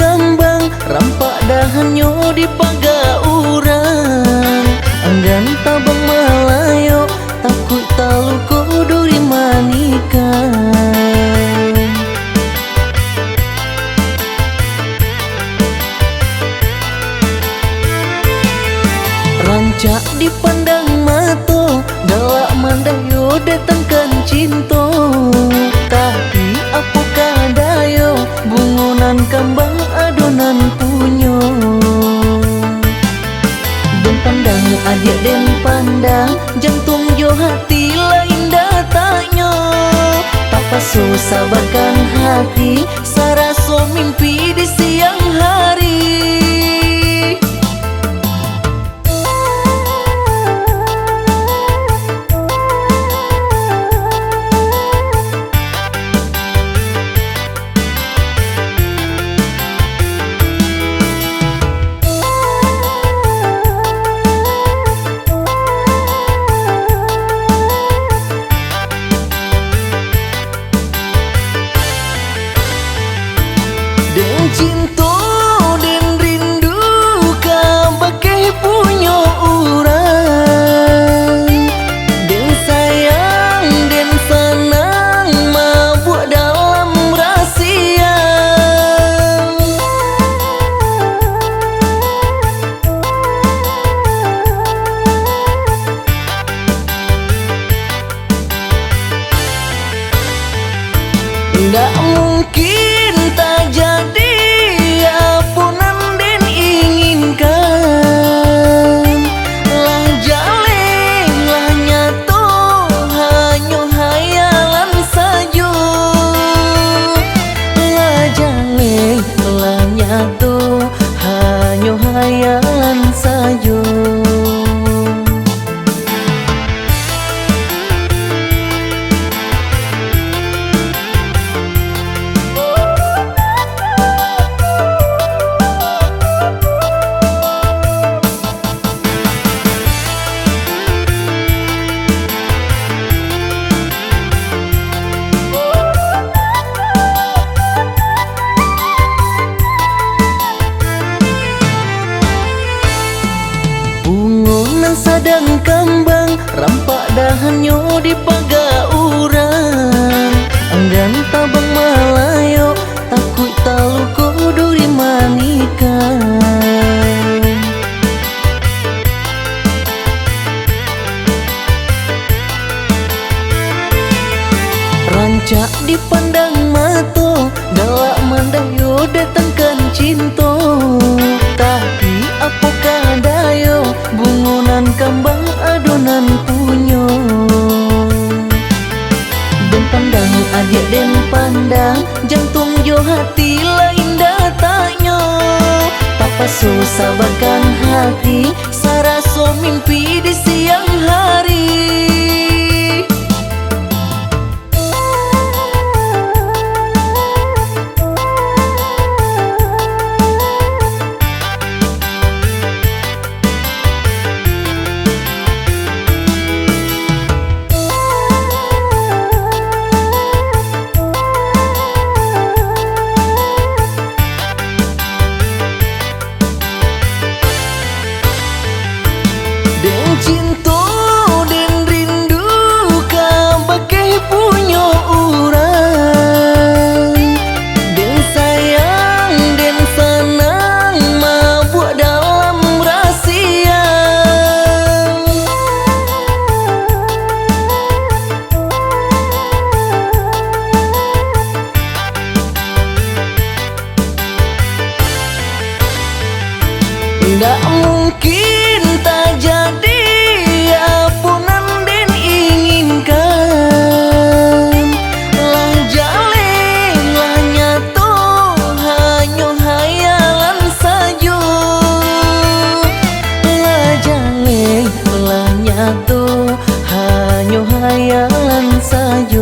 kambang, rampak dahannya di pagar urang. Enggan tabang Melayu, takut taluku duri manikan. Rancak dipandang mata, galak mandayo datangkan cinta. Tapi apakah dayo, bungunan kambang adonan punyo. Dan pandang adik dan pandang, jantung jo hati lain datanya. Papa susah sabarkan hati, saraso mimpi di siang hari. Den cinta den rindu ka bagai punya orang. Den sayang den senang mabuk dalam rahsia. Nggak mungkin tak jadi apa nan den inginkan. Lah jaleng lah nyato, hanya hayalan saja. Lah jaleng lah nyato, hanya hayalan saja. Sadang kambang, rampak dahannya di pagar urang. Enggan tabang Melayu, takut taluku duri manikan. Rancak dipandang mata, galak mandayo datangkan cinta. Tapi apakah dayo, bungunan kambang adonan punyo. Dan pandang adik dan pandang, jantung jo hati lain datanya. Papa susah sabarkan hati, saraso mimpi di siang hari. Den cinta den rindu ka bagai punya orang. Den sayang den senang mabuk dalam rahsia. Nggak mungkin tak jadi apa nan den inginkan. Lah jaleng lah nyato, hanya hayalan saja. Lah jaleng lah nyato, hanya hayalan saja.